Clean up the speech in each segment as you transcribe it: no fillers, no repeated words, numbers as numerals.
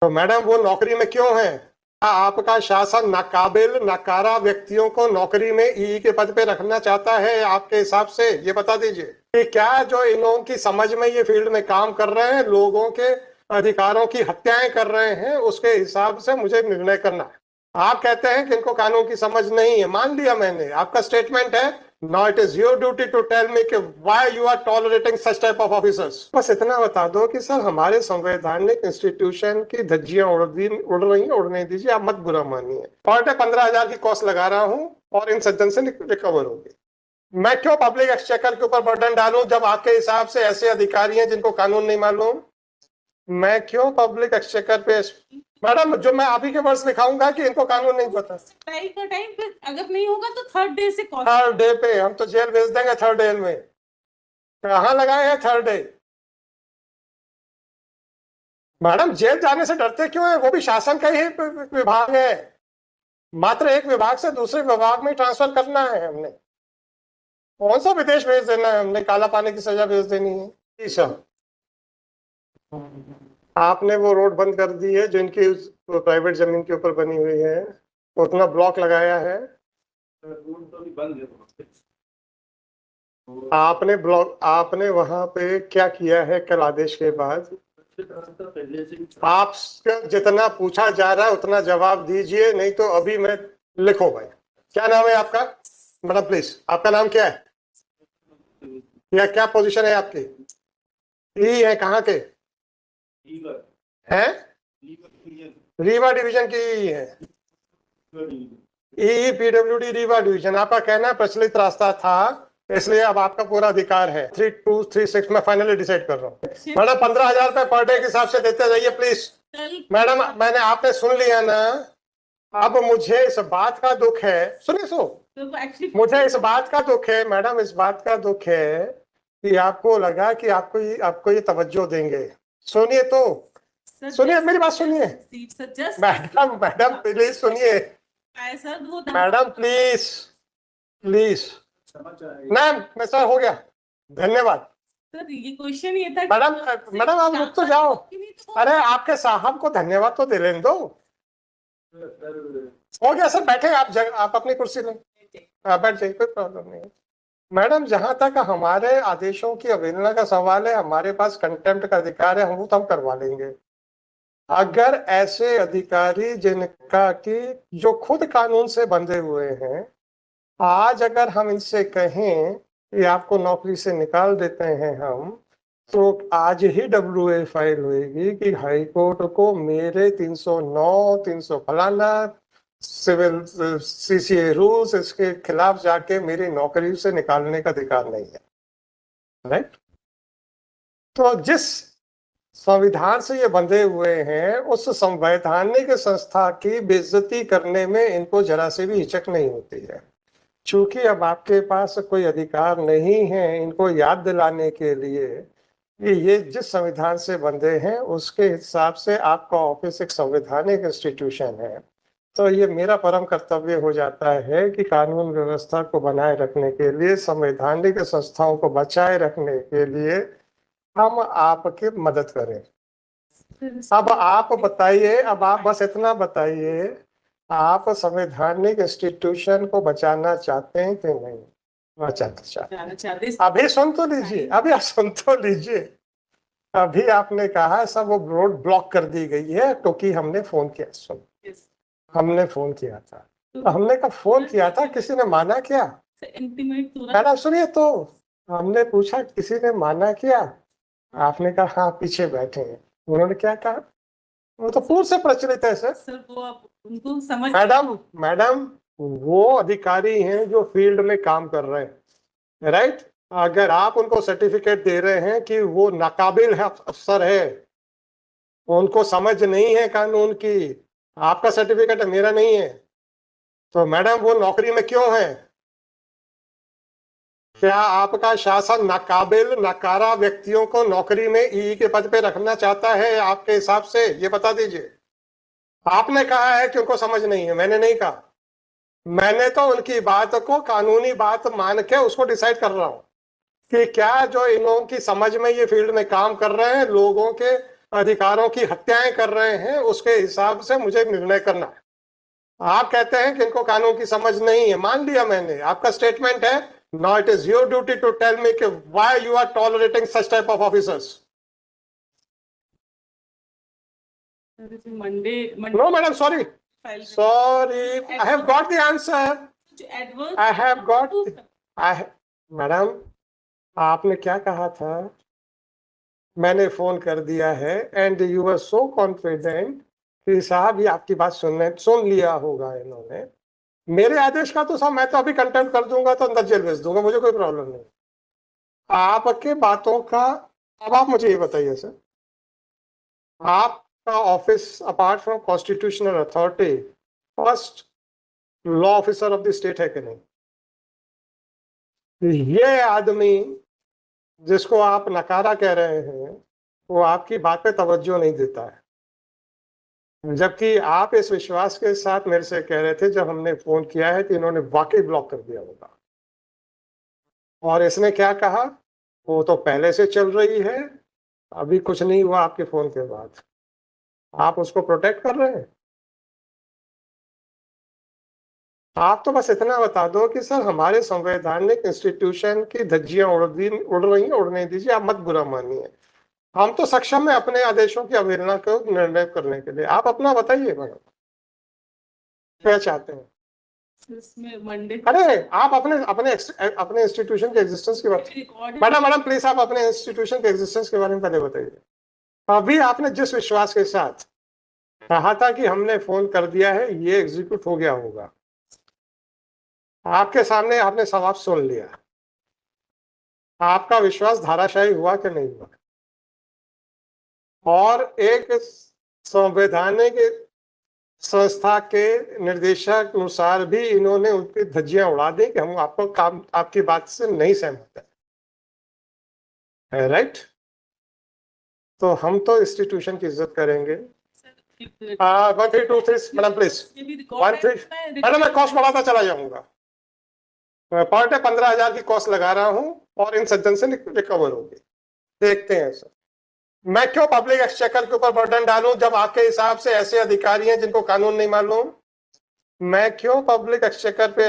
तो मैडम वो नौकरी में क्यों है? क्या आपका शासन नाकाबिल नकारा व्यक्तियों को नौकरी में ई के पद पे रखना चाहता है आपके हिसाब से? ये बता दीजिए कि क्या जो इन लोगों की समझ में ये फील्ड में काम कर रहे हैं, लोगों के अधिकारों की हत्याएं कर रहे हैं, उसके हिसाब से मुझे निर्णय करना है। आप कहते हैं कि इनको कानून की समझ नहीं है, मान लिया मैंने, आपका स्टेटमेंट है। Now it is your duty to tell me कि why you are tolerating such type of officers। बस इतना बता दो कि सर हमारे संवैधानिक इंस्टीट्यूशन की धज्जियां उड़ रही हैं, उड़ने दीजिए, आप मत बुरा मानिए। पर डे 15,000 की कॉस्ट लगा रहा हूं और इन सज्जन से रिकवर होगी। मैं क्यों पब्लिक एक्सचेकर के ऊपर बर्डन डालूं जब आपके हिसाब से ऐसे अधिकारी हैं जिनको कानून नहीं मालूम? मैं क्यों पब्लिक एक्सचेकर पे? मैडम जो मैं आप ही के वर्ड्स लिखाऊंगा कि इनको कानून नहीं पता। टाइम का टाइम पे अगर नहीं होगा तो थर्ड डे से थर्ड डे पे हम तो जेल भेज देंगे। थर्ड डे में कहाँ लगाए हैं थर्ड डे? मैडम जेल जाने से डरते क्यों है? वो भी शासन का ही विभाग है। मात्र एक विभाग से दूसरे विभाग में ट्रांसफर करना है हमने। कौन सा विदेश भेज देना है हमने? काला पानी की सजा भेज देनी है? जी सर, आपने वो रोड बंद कर दी है जो इनकी प्राइवेट जमीन के ऊपर बनी हुई है, उतना ब्लॉक लगाया है आपने वहां पे क्या किया है कल आदेश के बाद? आप जितना पूछा जा रहा है उतना जवाब दीजिए, नहीं तो अभी मैं लिखो भाई। क्या नाम है आपका? मैडम प्लीज, आपका नाम क्या है? क्या पोजीशन है आपकी? ई है, कहाँ के हैं? रीवा डिवीजन की है। ई पीडब्ल्यूडी रीवा डिवीजन। आपका कहना प्रचलित रास्ता था, इसलिए अब आपका पूरा अधिकार है। 3236 में फाइनली डिसाइड कर रहा हूँ। मैडम 15,000 रुपए पर डे के हिसाब से देते जाइए प्लीज। मैडम मैंने आपने सुन लिया ना? अब मुझे इस बात का दुख है, सुनिए मुझे इस बात का दुख है मैडम, इस बात का दुख है कि आपको लगा कि आपको ये तवज्जो देंगे। सुनिए तो, सुनिए मेरी बात सुनिए। मैडम प्लीज सुनिए। Madam please please. मैम मैं सर हो गया, धन्यवाद। सर ये क्वेश्चन ये था मैडम आप रुक तो जाओ। अरे आपके साहब को धन्यवाद तो दे लेने दो। हो गया सर, बैठे आप अपनी कुर्सी लें, बैठ जाइए, कोई प्रॉब्लम नहीं है। मैडम जहां तक हमारे आदेशों की अवहेलना का सवाल है, हमारे पास कंटेम्प्ट का अधिकार है, हम वो तो हम करवा लेंगे। अगर ऐसे अधिकारी जिनका कि जो खुद कानून से बंधे हुए हैं, आज अगर हम इनसे कहें कि आपको नौकरी से निकाल देते हैं हम, तो आज ही WA फाइल होगी कि हाई कोर्ट को मेरे 309 300 फलाना सिविल CCA रूल्स इसके खिलाफ जाके मेरी नौकरी से निकालने का अधिकार नहीं है। राइट? तो जिस संविधान से ये बंधे हुए हैं, उस संवैधानिक संस्था की बेइज्जती करने में इनको जरा से भी हिचक नहीं होती है। चूंकि अब आपके पास कोई अधिकार नहीं है इनको याद दिलाने के लिए कि ये जिस संविधान से बंधे हैं उसके हिसाब से आपका ऑफिस एक संवैधानिक इंस्टीट्यूशन है, तो ये मेरा परम कर्तव्य हो जाता है कि कानून व्यवस्था को बनाए रखने के लिए, संवैधानिक संस्थाओं को बचाए रखने के लिए हम आपकी मदद करें। अब आप बताइए, अब आप बस इतना बताइए, आप संवैधानिक इंस्टीट्यूशन को बचाना चाहते हैं कि नहीं बचाना चाहते? अभी सुन तो लीजिए, अभी आप सुन तो लीजिए। अभी आपने कहा सब वो रोड ब्लॉक कर दी गई है क्योंकि हमने फोन किया। सुन, हमने फोन किया था, तो हमने कब फोन किया था, किसी ने माना क्या? मैडम सुनिए तो, हमने पूछा किसी ने माना क्या? आपने कहा हाँ पीछे बैठे हैं। उन्होंने क्या कहा? वो तो पूर्व से प्रचलित है सर। वो आप उनको समझ। मैडम वो अधिकारी हैं जो फील्ड में काम कर रहे हैं, राइट? अगर आप उनको सर्टिफिकेट दे रहे हैं कि वो नाकाबिल है, अफसर है, उनको समझ नहीं है कानून की, आपका सर्टिफिकेट है, मेरा नहीं है, तो मैडम वो नौकरी में क्यों है? क्या आपका शासन नाकाबिल नकारा व्यक्तियों को नौकरी में ई के पद पे रखना चाहता है आपके हिसाब से? ये बता दीजिए। आपने कहा है कि उनको समझ नहीं है, मैंने नहीं कहा। मैंने तो उनकी बात को कानूनी बात मान के उसको डिसाइड कर रहा हूं कि क्या जो इन लोगों की समझ में ये फील्ड में काम कर रहे हैं, लोगों के अधिकारों की हत्याएं कर रहे हैं, उसके हिसाब से मुझे निर्णय करना है। आप कहते हैं कि इनको कानून की समझ नहीं है, मान लिया मैंने, आपका स्टेटमेंट है। Now it is your duty to tell me कि why you are tolerating such type of officers. Monday no madam, sorry file sorry, I have got the answer, adverse I have got, to- madam आपने क्या कहा था? मैंने phone कर दिया है and you were so confident कि साहब ये आपकी बात सुन लिया होगा इन्होंने। मेरे आदेश का तो साहब मैं तो अभी कंटेम्प्ट कर दूंगा, तो अंदर जेल भेज दूंगा, मुझे कोई प्रॉब्लम नहीं। आपके बातों का, अब आप मुझे ये बताइए सर, आपका office apart from constitutional authority first law officer of the state है कि नहीं? ये आदमी जिसको आप नकारा कह रहे हैं वो आपकी बात पे तवज्जो नहीं देता है, जबकि आप इस विश्वास के साथ मेरे से कह रहे थे जब हमने फोन किया है कि इन्होंने वाकई ब्लॉक कर दिया होगा। और इसने क्या कहा? वो तो पहले से चल रही है, अभी कुछ नहीं हुआ आपके फोन के बाद। आप उसको प्रोटेक्ट कर रहे हैं। आप तो बस इतना बता दो कि सर हमारे संवैधानिक इंस्टीट्यूशन की धज्जियां उड़ रही हैं, उड़ने दीजिए, आप मत बुरा मानिए। हम तो सक्षम है अपने आदेशों की अवहेलना को निर्णय करने के लिए। आप अपना बताइए मैडम, क्या चाहते हैं? इसमें Monday अरे आप अपने अपने अपने इंस्टीट्यूशन के एग्जिस्टेंस की बात, recorded मैडम प्लीज आप अपने इंस्टीट्यूशन के एग्जिस्टेंस के बारे में पहले बताइए। अभी आपने जिस विश्वास के साथ कहा था कि हमने फोन कर दिया है, ये एग्जीक्यूट हो गया होगा, आपके सामने आपने सवाब सुन लिया, आपका विश्वास धाराशायी हुआ कि नहीं हुआ? और एक संवैधानिक संस्था के निर्देशक अनुसार भी इन्होंने उनकी धज्जियां उड़ा दी कि हम आपको काम आपकी बात से नहीं सहमत है, राइट? तो हम तो इंस्टीट्यूशन की इज्जत करेंगे। 1 3 2 3 मैडम प्लीज, 1 3 मैडम मैं कॉस्ट बढ़ाता चला जाऊंगा। पर डे 15,000 की कॉस्ट लगा रहा हूं और इन सज्जन से रिकवर होगी। देखते हैं सर, मैं क्यों पब्लिक एक्सचेकर के ऊपर बर्डन डालूं जब आपके हिसाब से ऐसे अधिकारी हैं जिनको कानून नहीं मालूम? मैं क्यों पब्लिक एक्सचेकर पे,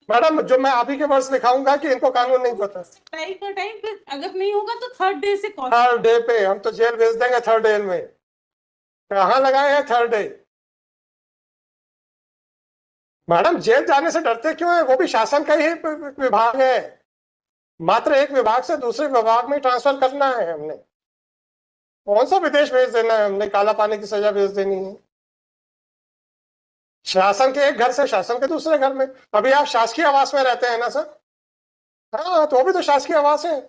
मैडम जो मैं आप ही के वर्ड्स लिखाऊंगा कि इनको कानून नहीं पता। टाइम का टाइम पे अगर नहीं होगा तो थर्ड डे से कॉल। थर्ड डे पे हम तो जेल भेज देंगे। थर्ड डे में कहाँ लगाए हैं थर्ड डे? मैडम जेल जाने से डरते क्यों है? वो भी शासन का ही विभाग है, मात्र एक विभाग से दूसरे विभाग में ट्रांसफर करना है हमने। कौन सा विदेश भेज देना है हमने? काला पानी की सजा भेज देनी है? शासन के एक घर से शासन के दूसरे घर में। अभी आप शासकीय आवास में रहते हैं ना सर? हाँ, तो वो भी तो शासकीय आवास है।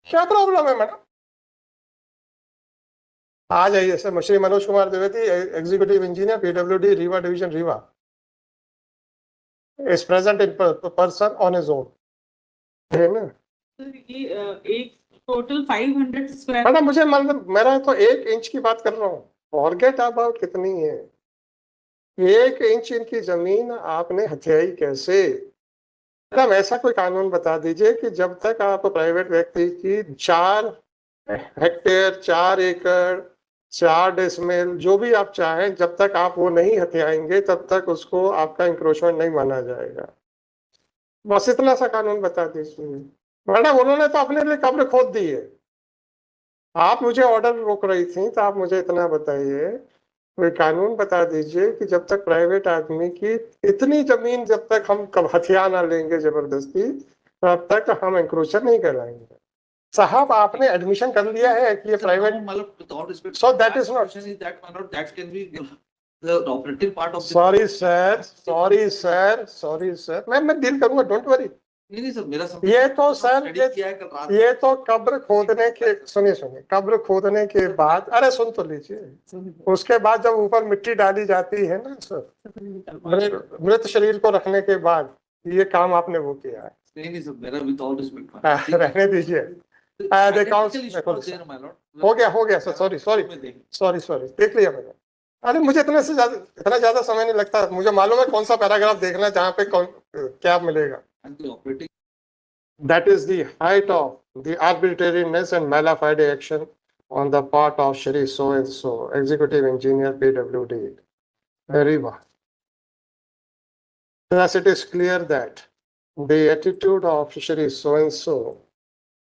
क्या प्रॉब्लम है मैडम? आ जाइए sir. Shri Manoj Kumar Dwivedi, executive engineer, PWD, Rewa division, Rewa, is present in person on his own. है ना ये एक टोटल 500 स्क्वायर। मैडम मुझे मतलब मेरा तो 1 इंच की बात कर रहा हूँ, फॉरगेट अबाउट कितनी है। 1 इंच इनकी जमीन आपने हथियाई कैसे? मैडम ऐसा कोई कानून बता दीजिए कि जब तक आप प्राइवेट व्यक्ति की 4 हेक्टेयर, 4 एकड़, 4 डेसिमल जो भी आप चाहें, जब तक आप वो नहीं हथियाएंगे तब तक उसको आपका इंक्रोचमेंट नहीं माना जाएगा। बस इतना सा कानून बता दीजिए। मैडम उन्होंने तो अपने लिए कब्र खोद दी है। आप मुझे ऑर्डर रोक रही थी, तो आप मुझे इतना बताइए, कोई कानून बता दीजिए कि जब तक प्राइवेट आदमी की इतनी जमीन, जब तक हम कब हथियार ना लेंगे जबरदस्ती, तब तक हम इंक्रोचर नहीं कराएंगे। साहब आपने एडमिशन कर लिया है कि ये private, so that is not, that can be the operative part of sorry sir, मैं डील करूंगा, डोंट वरी। नहीं सर, मेरा ये तो सर किया है कल रात। ये तो कब्र खोदने के, सुनिए कब्र खोदने के बाद, अरे सुन तो लीजिए, उसके बाद जब ऊपर मिट्टी डाली जाती है ना सर, मृत शरीर को रखने के बाद, ये काम आपने वो किया है। नहीं सर, मेरा विद ऑल रिस्पेक्ट रहने दीजिए। हो गया सर, सॉरी देख लिया मैंने। अरे मुझे इतना ज्यादा समय नहीं लगता, मुझे मालूम है कौन सा पैराग्राफ देखना है जहाँ पे क्या मिलेगा। Operating That is the height of the arbitrariness and malafide action on the part of Shri so and so, Executive Engineer PWD, Ariba. Thus, it is clear that the attitude of Shri so and so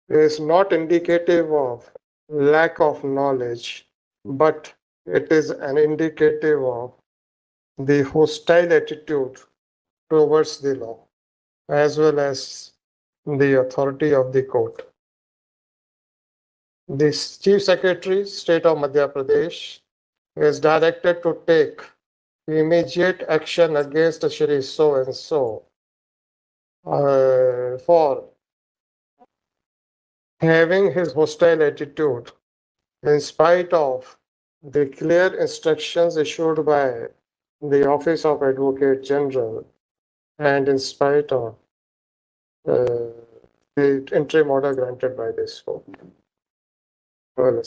is not indicative of lack of knowledge, but it is an indicative of the hostile attitude towards the law as well as the authority of the court. The Chief Secretary, State of Madhya Pradesh, is directed to take immediate action against Shri so and so for having his hostile attitude in spite of the clear instructions issued by the Office of Advocate General and in spite of the interim order granted by this court. Well,